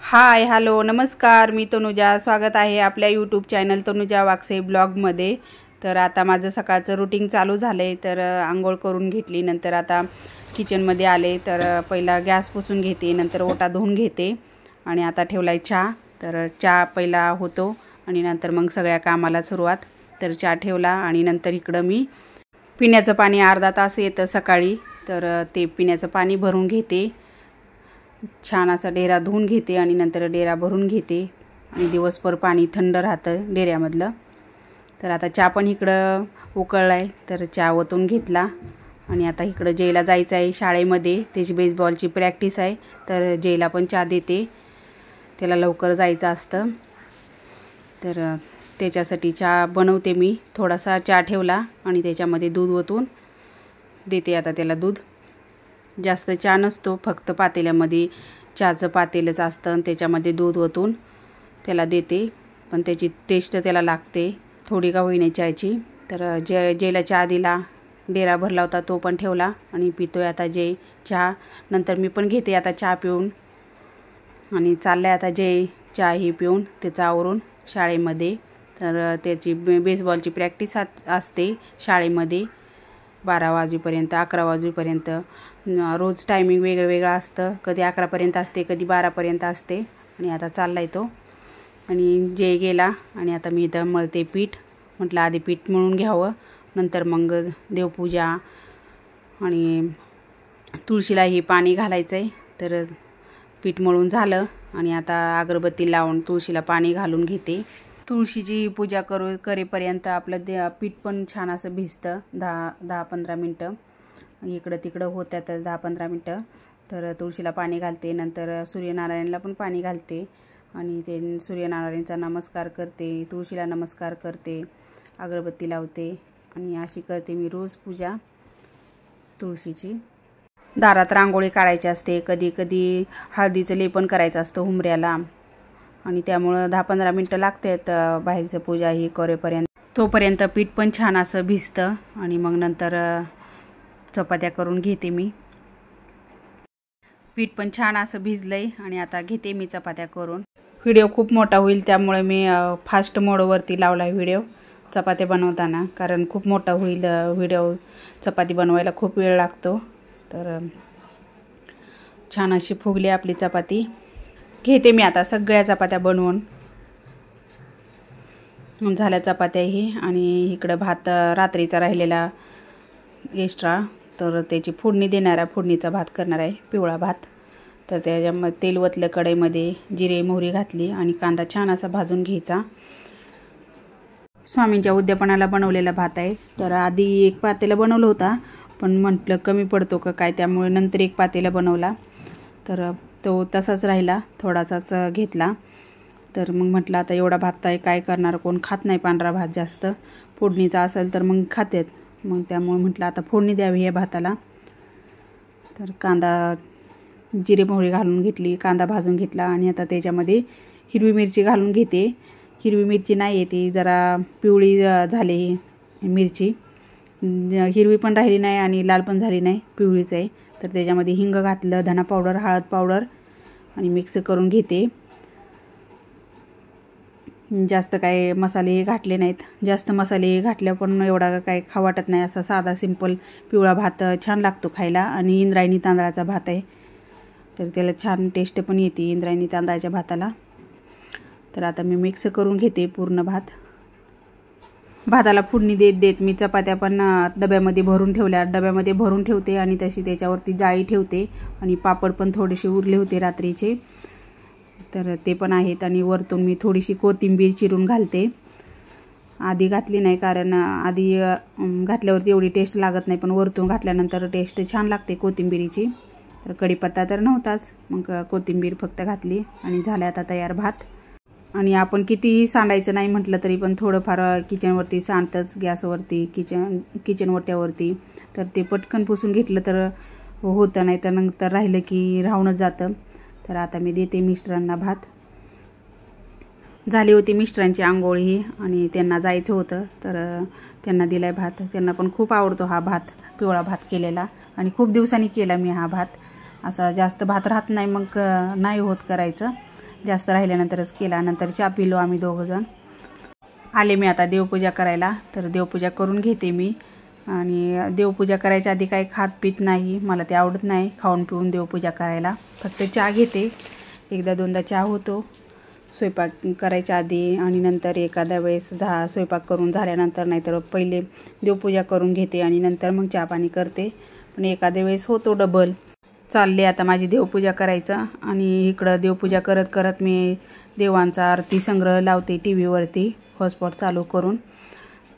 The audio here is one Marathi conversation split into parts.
हाय हॅलो नमस्कार, मी तनुजा. स्वागत आहे आपल्या यूट्यूब चॅनल तनुजा वाकसे ब्लॉगमध्ये. तर आता माझं सकाळचं रुटीन चालू झालं आहे. तर आंघोळ करून घेतली, नंतर आता किचनमध्ये आले. तर पहिला गॅस पुसून घेते, नंतर ओटा धुवून घेते आणि आता ठेवला आहे चहा. तर चहा पहिला होतो आणि नंतर मग सगळ्या कामाला सुरुवात. तर चहा ठेवला आणि नंतर इकडं मी पिण्याचं पाणी अर्धा तास येतं सकाळी, तर ते पिण्याचं पाणी भरून घेते. छान असा डेरा धुवून घेते आणि नंतर डेरा भरून घेते आणि दिवसभर पाणी थंड राहतं डेऱ्यामधलं. तर आता चहा पण इकडं उकळला आहे, तर चहा ओतून घेतला आणि आता इकडं जयला जायचं आहे शाळेमध्ये. त्याची बेसबॉलची प्रॅक्टिस आहे, तर जयला पण चहा देते. त्याला लवकर जायचं असतं, तर त्याच्यासाठी चहा बनवते मी. थोडासा चहा ठेवला आणि त्याच्यामध्ये दूध ओतून देते आता त्याला दूध. जास्त चहा नसतो, फक्त पातेल्यामध्ये चहाचं पातेलच असतं आणि त्याच्यामध्ये दूध ओतून त्याला देते. पण त्याची टेस्ट त्याला लागते थोडी का होईना चहाची. तर जयला चहा दिला, डेरा भरला होता तो पण ठेवला आणि पितोय आता जय चहा. नंतर मी पण घेते आता चहा पिऊन आणि चाललं आहे आता जय चहा ही पिऊन त्याचं आवरून शाळेमध्ये. तर त्याची बेसबॉलची प्रॅक्टिस असते शाळेमध्ये 12 वाजेपर्यंत 11 वाजेपर्यंत. रोज टायमिंग वेगळं वेगळं असतं, कधी 11पर्यंत असते, कधी 12पर्यंत असते. आणि आता चालला आहे तो आणि जय गेला आणि आता मी इथं मळते पीठ. म्हटलं आधी पीठ मळून घ्यावं, नंतर मग देवपूजा आणि तुळशीलाही पाणी घालायचं आहे. तर पीठ मळून झालं आणि आता अगरबत्ती लावून तुळशीला पाणी घालून घेते. तुळशीची पूजा करेपर्यंत आपलं पीठ पण छान असं भिजतं 10-15 मिनटं. इकडं तिकडं होत्यातच 10-15 मिनटं. तर तुळशीला पाणी घालते, नंतर सूर्यनारायणला पण पाणी घालते आणि ते सूर्यनारायणचा नमस्कार करते, तुळशीला नमस्कार करते, अगरबत्ती लावते आणि अशी करते मी रोज पूजा तुळशीची. दारात रांगोळी काढायची असते, कधी कधी हळदीचं लेपन करायचं असतं हुंबऱ्याला आणि त्यामुळं 10-15 मिनटं लागतात बाहेरचं पूजा ही करेपर्यंत. तोपर्यंत पीठ पण छान असं भिजतं आणि मग नंतर चपात्या करून घेते मी. पीठ पण छान असं भिजलंय आणि आता घेते मी चपात्या करून. व्हिडिओ खूप मोठा होईल त्यामुळे मी फास्ट मोडवरती लावला आहे व्हिडिओ चपात्या बनवताना, कारण खूप मोठा होईल व्हिडिओ. चपाती बनवायला खूप वेळ लागतो. तर छान अशी फुगली आपली चपाती. घेते मी आता सगळ्या चपात्या बनवून. झाल्या चपात्या ही आणि इकडं भात रात्रीचा राहिलेला एक्स्ट्रा, तर त्याची फोडणी देणार आहे. फोडणीचा भात करणार आहे, पिवळा भात. तर त्याच्यामध्ये तेल ओतलं, कढईमध्ये जिरे मोहरी घातली आणि कांदा छान असा भाजून घ्यायचा. स्वामींच्या उद्यापनाला बनवलेला भात आहे. तर आधी एक पातेला बनवलं होता, पण म्हटलं कमी पडतो का काय, त्यामुळे नंतर एक पातेला बनवला. तर तो तसाच राहिला, थोडासाच घेतला. तर मग म्हटलं आता एवढा भात आहे काय करणार, कोण खात नाही पांढरा भात जास्त. फोडणीचा असेल तर मग खातात, मग त्यामुळे म्हटलं आता फोडणी द्यावी या भाताला. तर कांदा जिरे मोहरी घालून घेतली, कांदा भाजून घेतला आणि आता त्याच्यामध्ये हिरवी मिरची घालून घेते. हिरवी मिरची नाही येते, जरा पिवळी झाली मिरची, हिरवी पण राहिली नाही आणि लाल पण झाली नाही, पिवळीच आहे. तर त्याच्यामध्ये हिंग घातलं, धना पावडर, हळद पावडर आणि मिक्स करून घेते. जास्त काय मसाले घातले नाहीत, जास्त मसाले घातल्या पण एवढा काय खाऊ वाटत नाही. असा साधा सिंपल पिवळा भात छान लागतो खायला आणि इंद्रायणी तांदळाचा भात आहे, तर त्याला छान टेस्ट पण येते इंद्रायणी तांदळाच्या भाताला. तर आता मी मिक्स करून घेते पूर्ण भात. भाताला फोडणी देत मी चपात्या पण डब्यामध्ये भरून ठेवल्या, डब्यामध्ये भरून ठेवते आणि तशी त्याच्यावरती जाळी ठेवते. आणि पापड पण थोडेसे उरले होते रात्रीचे, तर ते पण आहेत. आणि वरतून मी थोडीशी कोथिंबीर चिरून घालते. आधी घातली नाही, कारण आधी घातल्यावरती एवढी टेस्ट लागत नाही, पण वरतून घातल्यानंतर टेस्ट छान लागते कोथिंबीरीची. तर कढीपत्ता तर नव्हताच, मग कोथिंबीर फक्त घातली आणि झाल्या आता तयार भात. आणि आपण कितीही सांडायचं नाही म्हटलं तरी पण थोडंफार किचनवरती सांडतंच, गॅसवरती किचन ओट्यावरती. तर ते पटकन पुसून घेतलं तर होतं, नाही तर नंतर राहिलं की राहूनच जातं. तर आता मी देते मिस्टरांना भात. झाली होती मिस्टरांची आंघोळी आणि त्यांना जायचं होतं, तर त्यांना दिलाय भात. त्यांना पण खूप आवडतो हा भात, पिवळा भात केलेला, आणि खूप दिवसांनी केला मी हा भात. असा जास्त भात राहत नाही, मग नाही होत करायचं. जास्त राहिल्यानंतरच केला. नंतर चहा पिलो आम्ही दोघंजण. आले मी आता देवपूजा करायला. तर देवपूजा करून घेते मी. आणि देवपूजा करायच्या आधी काही खात पीत नाही, मला ते आवडत नाही खाऊन पिऊन देवपूजा करायला. फक्त चहा घेते, एकदा दोनदा चहा होतो स्वयंपाक करायच्या आधी आणि नंतर एखाद्या वेळेस स्वयंपाक करून झाल्यानंतर, नाहीतर पहिले देवपूजा करून घेते आणि नंतर मग चहा पाणी करते. पण एखाद्या वेळेस होतो डबल. चालले आता माझी देवपूजा करायचं. आणि इकडं देवपूजा करत करत मी देवांचा आरती संग्रह लावते टी व्हीवरती हॉटस्पॉट चालू करून.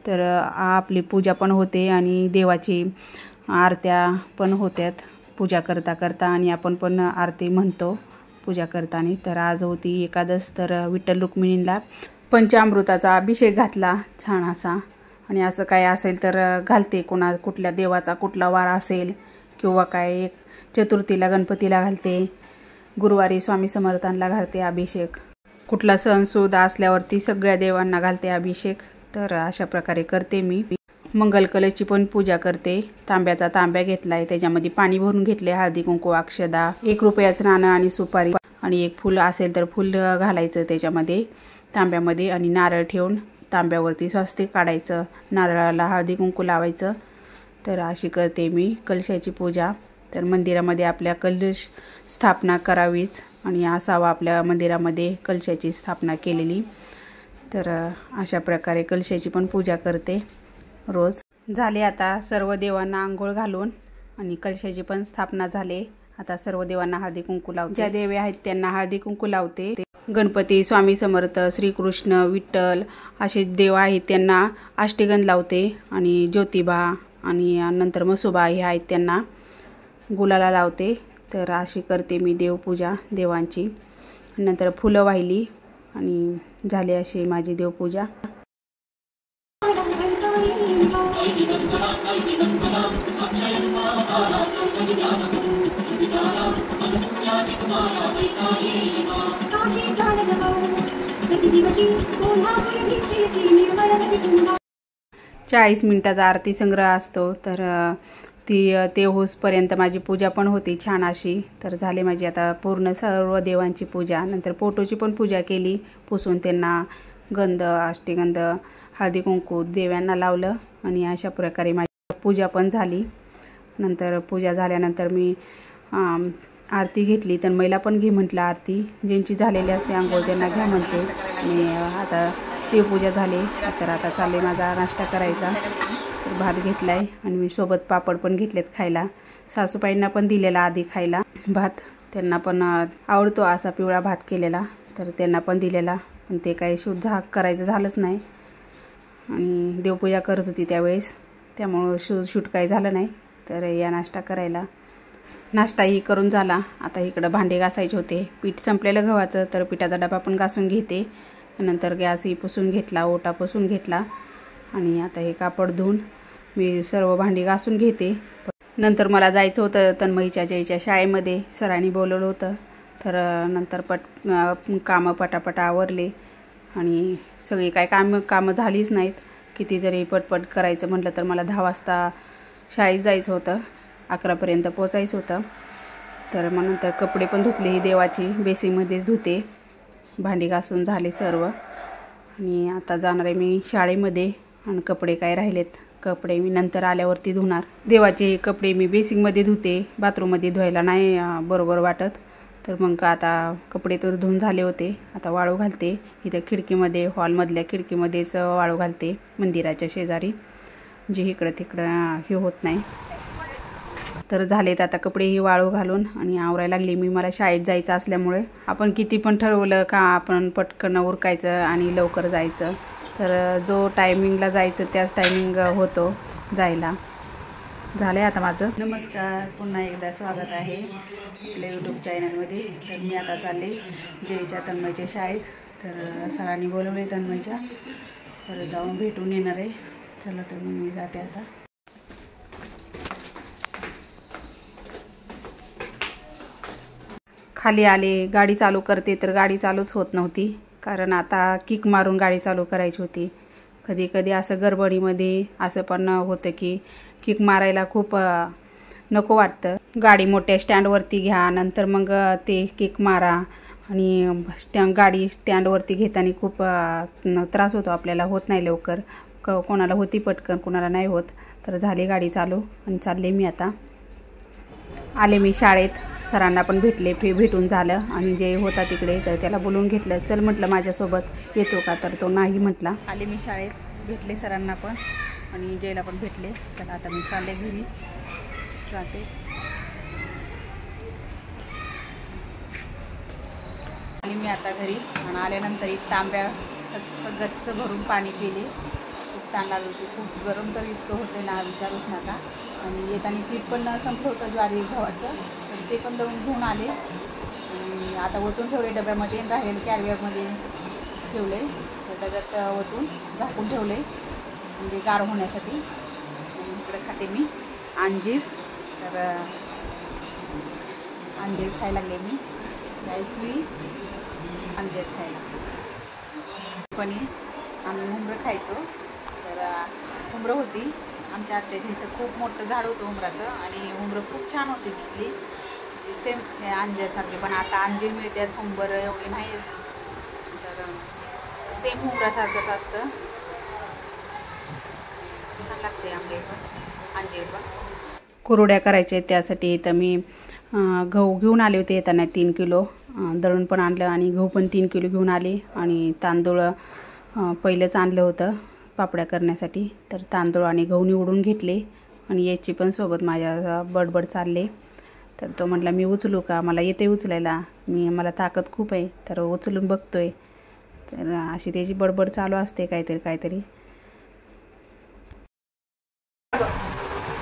तर आपली पूजा पण होते आणि देवाची आरत्या पण होत्यात पूजा करता करता, आणि आपण पण आरती म्हणतो पूजा करताना. तर आज होती एकादश. तर विठ्ठल रुक्मिणींना पंचामृताचा अभिषेक घातला छान असा. आणि असं काय असेल तर घालते, कुठल्या देवाचा कुठला वार असेल किंवा काय चतुर्थीला गणपतीला घालते, गुरुवारी स्वामी समर्थांना घालते अभिषेक, कुठला सण सुद असल्यावरती सगळ्या देवांना घालते अभिषेक. तर अशा प्रकारे करते मी. मंगल कलशची पण पूजा करते. तांब्याचा तांब्या घेतलाय, त्याच्यामध्ये पाणी भरून घेतले, हळदी कुंकू अक्षदा, 1 रुपयाचं नाणं आणि सुपारी आणि एक फुल असेल तर फुल घालायचं त्याच्यामध्ये तांब्यामध्ये. आणि नारळ ठेवून तांब्यावरती स्वस्तिक काढायचं, नारळाला हळदी कुंकू लावायचं. तर अशी करते मी कलशाची पूजा. तर मंदिरामध्ये आपल्या कलश स्थापना करावीच आणि असावा आपल्या मंदिरामध्ये कलशाची स्थापना केलेली. तर अशा प्रकारे कलशाची पण पूजा करते रोज. झाले आता सर्व देवांना आंघोळ घालून आणि कलशाची पण स्थापना झाले. आता सर्व देवांना हळदी कुंकू लावते. ज्या देवी आहेत त्यांना हळदी कुंकू लावते. गणपती, स्वामी समर्थ, श्रीकृष्ण, विठ्ठल असे देव आहेत त्यांना अष्टगंध लावते. आणि ज्योतिबा आणि नंतर मसोबा हे आहेत त्यांना गुलाला लावते. तर अशी करते मी देवपूजा देवांची. नंतर फुलं वाहिली आणि झाली अशी माझी देवपूजा. चाळीस मिनिटाचा आरती संग्रह असतो. तर ते होसपर्यंत माझी पूजा पण होती छान अशी. तर झाली माझी आता पूर्ण सर्व देवांची पूजा. नंतर फोटोची पण पूजा केली, पुसून त्यांना गंध अष्टगंध हळदी कुंकू देव्यांना लावलं. आणि अशा प्रकारे माझी पूजा पण झाली. नंतर पूजा झाल्यानंतर मी आरती घेतली. तर महिला पण घे म्हटलं आरती, ज्यांची झालेली असते आंघोळ त्यांना घ्या म्हणते. आणि आता देवपूजा झाली. तर आता चालले माझा नाश्ता करायचा. भात घेतलाय आणि मी सोबत पापड पण घेतलेत खायला. सासूबाईंना पण दिलेला आधी खायला भात, त्यांना पण आवडतो असा पिवळा भात केलेला. तर त्यांना पण दिलेला, पण ते काही करायचं झालंच नाही. आणि देवपूजा करत होती त्यावेळेस, त्यामुळं शूट काही झालं नाही. तर या नाश्ता करायला. नाश्ताही करून झाला. आता इकडं भांडे घासायचे होते. पीठ संपलेलं गव्हाचं, तर पिठाचा डबा पण घासून घेते. नंतर गॅसही पुसून घेतला, ओटा पुसून घेतला. आणि आता हे कापड धुवून मी सर्व भांडी घासून घेते. नंतर मला जायचं होतं तन्मयीच्या जयच्या शाळेमध्ये, सरांनी बोलवलं होतं. तर नंतर कामं पटापट आवरले आणि सगळी काय कामं झालीच नाहीत. किती जरी पटपट करायचं म्हटलं तर मला 10 वाजता शाळेत जायचं होतं, 11पर्यंत पोचायचं होतं. तर मग नंतर कपडे पण धुतले, ही देवाची बेसिनमध्येच धुते. भांडी घासून झाले सर्व. आणि आता जाणार आहे मी शाळेमध्ये. आणि कपडे काय राहिलेत, कपडे मी नंतर आल्यावरती धुणार. देवाचे कपडे मी बेसिंगमध्ये धुते, बाथरूममध्ये धुवायला नाही बरोबर वाटत. तर मग आता कपडे तर धुवून झाले होते, आता वाळू घालते. इथं खिडकीमध्ये, हॉलमधल्या खिडकीमध्येच वाळू घालते मंदिराच्या शेजारी, जे इकडं तिकडं हे होत नाही. तर झालेत आता कपडेही वाळू घालून आणि आवरायला लागली मी. मला शाळेत जायचं असल्यामुळे आपण किती पण ठरवलं का आपण पटकन उरकायचं आणि लवकर जायचं. तर जो टायमिंगला जायचं त्याच टायमिंग होतो जायला. झालं आहे आता माझं. नमस्कार, पुन्हा एकदा स्वागत आहे आपल्या यूट्यूब चॅनलमध्ये. तर मी आता चालले जयच्या तन्मयच्या शाळेत. तर सरांनी बोलवले तन्मयच्या, तर जाऊन भेटून येणार आहे. चला तर मग मी जाते आता. खाली आले, गाडी चालू करते तर गाडी चालूच होत नव्हती, कारण आता किक मारून गाडी चालू करायची होती. कधी कधी असं गडबडीमध्ये असं पण होतं की किक मारायला खूप नको वाटतं. गाडी मोठ्या स्टँडवरती घ्या, नंतर मग ते किक मारा, आणि गाडी स्टँडवरती घेताना खूप त्रास होतो आपल्याला, होत नाही लवकर, कोणाला होती पटकन कोणाला नाही होत. तर झाली गाडी चालू आणि चालले मी आता. आले मी शाळेत, सरांना पण भेटून झालं आणि जे होता तिकडे तर त्याला बोलवून घेतलं. चल म्हटलं माझ्यासोबत येतो का, तर तो नाही म्हटला. आले मी शाळेत, भेटले सरांना पण आणि जयला पण भेटले. चला आता मी चालले घरी जाते. आले मी आता घरी आणि आल्यानंतर एक तांब्या गच्च भरून पाणी पिले. खूप ताण लागली होती, खूप गरम तर इतकं होतं ना विचारूच नका. आणि येताना पीठ पण संपलं होतं ज्वारी गव्हाचं, तर ते पण दळून घेऊन आले आणि आता ओतून ठेवले डब्यामध्ये. राहिलेले कॅरीबॅगमध्ये ठेवले, तर डब्यात ओतून झाकून ठेवले म्हणजे गार होण्यासाठी. इकडे खाते मी अंजीर, तर अंजीर खायला लागले मी. जायची अंजीर खायला. पण आम्ही हुंबरं खायचो, तर हुंबरं होती आमच्या आत्याच्या इथं, खूप मोठं झाड होतं हुंबराचं आणि हुंबरं खूप छान होती तिथली, सेम हे अंजीरसारखे. पण आता अंजीर मिळतात, हुंबरं एवढी नाही, तर सेम हुंबरासारखंच असतं, छान लागते आंबे पण अंजीर पण. कुरड्या करायचे त्यासाठी तर मी गहू घेऊन आले होते येताना 3 किलो, दळून पण आणलं आणि गहू पण 3 किलो घेऊन आले. आणि तांदूळ पहिलेच आणलं होतं पापड्या करण्यासाठी, तर तांदूळ आणि गहू निवडून घेतले आणि याची पण सोबत माझ्या बडबड चालले. तर तो म्हटला मी उचलू का, मला येते उचलायला, मला ताकद खूप आहे, तर उचलून बघतोय. तर अशी त्याची बडबड चालू असते काहीतरी.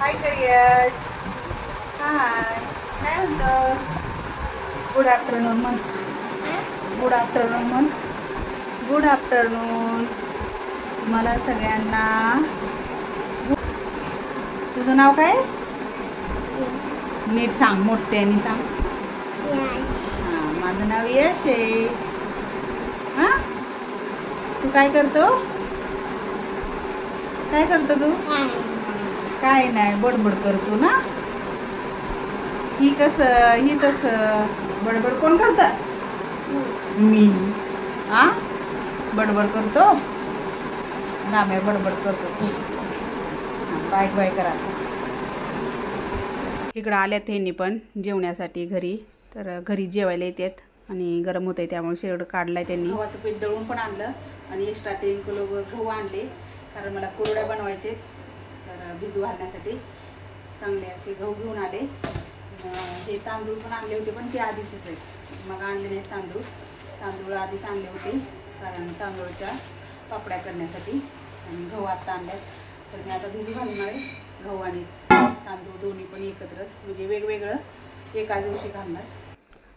हाय करियश, हाय, काय म्हणतोस? गुड आफ्टरनून म्हण, गुड आफ्टरनून म्हण, गुड आफ्टरनून तुम्हाला सगळ्यांना. तुझं नाव काय? नीट सांग, मोठ्याने सांग. हां, माझं नाव यश आहे. हां, तू काय करतो? तू? काय नाही, बडबड करतो ना. ही तसं बडबड कोण करतं? मी. हां, बडबड करतो, नाम्या बडबड करतो खूप. बाय करा. इकडं आल्यात ह्यांनी पण जेवण्यासाठी घरी, तर घरी जेवायला येतात आणि गरम होतं आहे त्यामुळे शेड काढलाय त्यांनी. गव्हाचं पीठ दळून पण आणलं आणि एक्स्ट्रा 3 किलो गहू आणले, कारण मला कुरड्या बनवायचे, तर भिजू घालण्यासाठी चांगले असे गहू घेऊन आले. हे तांदूळ पण आणले होते, पण ते आधीचेच आहेत, मग आणले नाहीत तांदूळ आधीच आणले होते, कारण तांदूळच्या पापड्या करण्यासाठी. आणि गहू आत्ता आणल्यात, तर मी आता भिजू घालणार आहे. गहू आणि तांदूळ दोन्ही पण एकत्रच, म्हणजे वेगवेगळं एका दिवशी घालणार.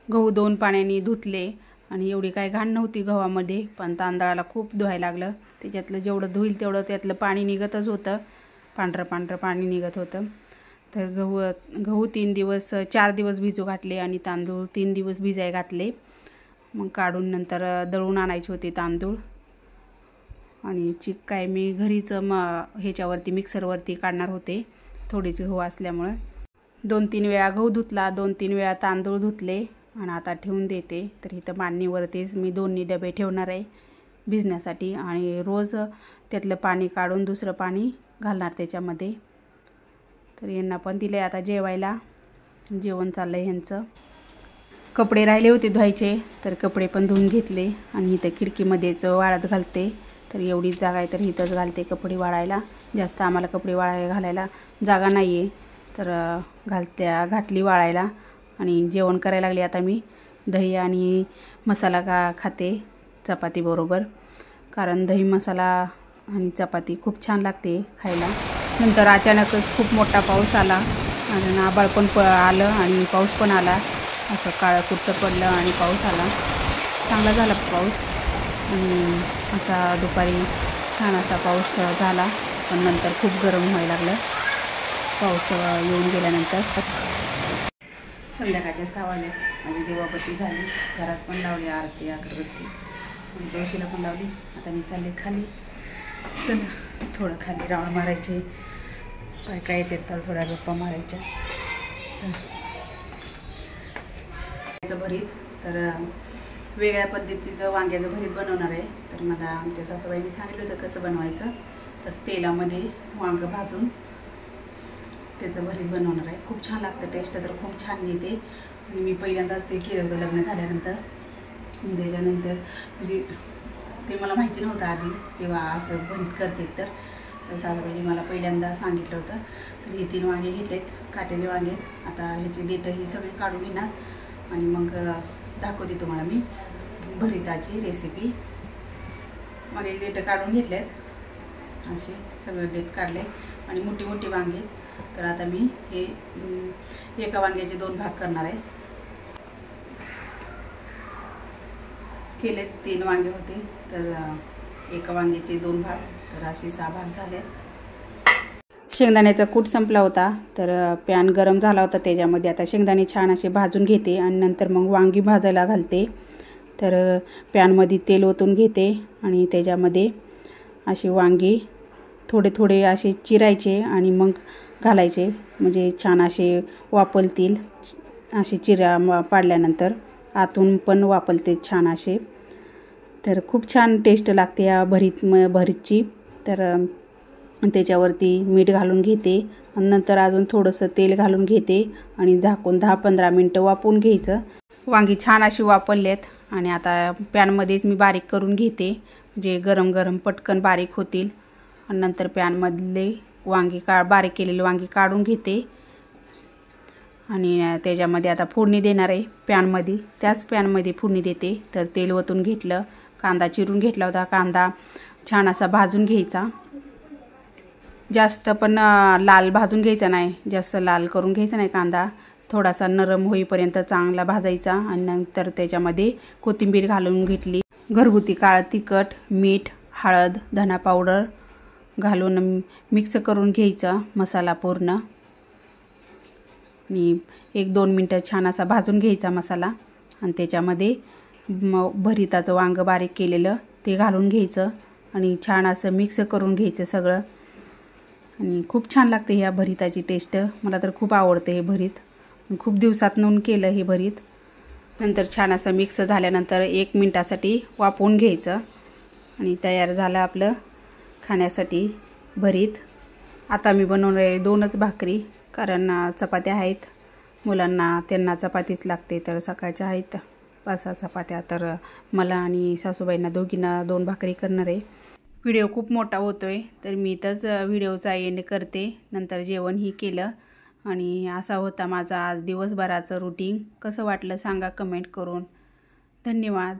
गहू 2 पाण्याने धुतले आणि एवढी काही घाण नव्हती गव्हामध्ये, पण तांदळाला खूप धुवायला लागलं. त्याच्यातलं जेवढं धुईल तेवढं त्यातलं पाणी निघतच होतं, पांढरं पाणी निघत होतं. तर गहू 4 दिवस भिजू घातले आणि तांदूळ 3 दिवस भिजाय घातले. मग काढून नंतर दळून आणायचे होते तांदूळ. आणि चिक काय मी घरीच ह्याच्यावरती मिक्सरवरती काढणार होते, थोडीशी गहू असल्यामुळे. 2-3 वेळा गहू धुतला, 2-3 वेळा तांदूळ धुतले आणि आता ठेवून देते. तर इथं मांडणीवरतीच मी 2 डबे ठेवणार आहे भिजण्यासाठी आणि रोज त्यातलं पाणी काढून दुसरं पाणी घालणार त्याच्यामध्ये. तर यांना पण दिले आता जेवायला, जेवण चाललं आहे ह्यांचं. कपडे राहिले होते धुवायचे, तर कपडे पण धुवून घेतले आणि इथं खिडकीमध्येच वाळत घालते. तर एवढीच जागा आहे, तर इथंच घालते कपडे वाळायला. जास्त आम्हाला कपडे घालायला जागा नाही आहे, तर घातली वाळायला. आणि जेवण करायला लागले आता मी. दही आणि मसाला खाते चपातीबरोबर, कारण दही मसाला आणि चपाती खूप छान लागते खायला. नंतर अचानकच खूप मोठा पाऊस आला आणि आभाळ पण आलं आणि पाऊस पण आला, असं काळं कुठं पडलं आणि पाऊस आला. चांगला झाला पाऊस आणि असा दुपारी छान असा पाऊस झाला. पण नंतर खूप गरम व्हायला लागलं पाऊस येऊन गेल्यानंतर. संध्याकाळच्या 6 वाजले, माझी देवाबत्ती झाली, घरात पण लावली आरती अगरबत्ती आणि तुळशीला पण लावली. आता मी चालले खाली. चला थोडं खाली राऊंड मारायचे, काय येतात तर थोड्या गप्पा मारायच्या. भरीत तर वेगळ्या पद्धतीचं वांग्याचं भरीत बनवणार आहे. तर मला आमच्या सासूबाईंनी सांगितलं होतं कसं बनवायचं. तर तेलामध्ये वांग भाजून त्याचं भरीत बनवणार आहे. खूप छान लागतं, टेस्ट तर खूप छान येते. आणि मी पहिल्यांदाच ते केलं होतं लग्न झाल्यानंतर. त्याच्यानंतर म्हणजे ते मला माहिती नव्हतं आधी तेव्हा असं भरीत करते. तर सासूबाईंनी मला पहिल्यांदा सांगितलं होतं. तर हे 3 वांगे घेतलेत, काटेले वांगे. आता ह्याची देठं ही सगळी काढून घेणार आणि मग दाखवते तुम्हाला मी भरीताची रेसिपी. मग हे देठं काढून घेतलेत, असे सगळे देठ काढले आणि मोठी मोठी वांगी आहेत. तर आता मी हे एका वांग्याचे 2 भाग करणार आहे. केले 3 वांगे होते, तर एका वांग्याचे 2 भाग, तर असे 6 भाग झाले. शेंगदाण्याचा कूट संपला होता, तर पॅन गरम झाला होता. त्याच्यामध्ये आता शेंगदाणे छान असे भाजून घेते आणि नंतर मग वांगी भाजायला घालते. तर पॅनमध्ये तेल ओतून घेते आणि त्याच्यामध्ये असे वांगी थोडे थोडे असे चिरायचे आणि मग घालायचे, म्हणजे छान असे वापलतील. असे चिरा पाडल्यानंतर आतून पण वापलते छान असे. तर खूप छान टेस्ट लागते या भरीतची. तर त्याच्यावरती मीठ घालून घेते आणि नंतर अजून थोडंसं तेल घालून घेते आणि झाकून 10-15 मिनटं वाफवून घ्यायचं. वांगी छान अशी वापरलेत आणि आता पॅनमध्येच मी बारीक करून घेते, म्हणजे गरम गरम पटकन बारीक होतील. आणि नंतर पॅनमधले वांगी बारीक केलेली वांगी काढून घेते आणि त्याच्यामध्ये आता फोडणी देणार आहे पॅनमध्ये. त्याच पॅनमध्ये फोडणी देते. तर तेल ओतून घेतलं, कांदा चिरून घेतला होता. कांदा छान असा भाजून घ्यायचा, जास्त पण लाल भाजून घ्यायचा नाही, जास्त लाल करून घ्यायचा नाही. कांदा थोडासा नरम होईपर्यंत चांगला भाजायचा आणि नंतर त्याच्यामध्ये कोथिंबीर घालून घेतली. घरगुती काळं तिखट, मीठ, हळद, धना पावडर घालून मिक्स करून घ्यायचा मसाला पूर्ण आणि 1-2 मिनटं छान असा भाजून घ्यायचा मसाला. आणि त्याच्यामध्ये भरीताचं वांग बारीक केलेलं ते घालून घ्यायचं आणि छान असं मिक्स करून घ्यायचं सगळं. आणि खूप छान लागते ह्या भरीताची टेस्ट. मला तर खूप आवडते हे भरीत, खूप दिवसात नून केलं हे भरीत. नंतर छान असं मिक्स झाल्यानंतर 1 मिनटासाठी वाफवून घ्यायचं आणि तयार झालं आपलं खाण्यासाठी भरीत. आता मी बनवणार आहे 2च भाकरी, कारण चपात्या आहेत मुलांना, त्यांना चपातीच लागते. तर सकाळच्या आहेत 5-6 चपात्या, तर मला आणि सासूबाईंना दोघींना 2 भाकरी करणार आहे. व्हिडिओ खूप मोठा होतोय, तर मी इथंच व्हिडिओचा एंड करते. नंतर जेवणही केलं आणि असा होता माझा आज दिवसभराचं रुटीन. कसं वाटलं सांगा कमेंट करून. धन्यवाद.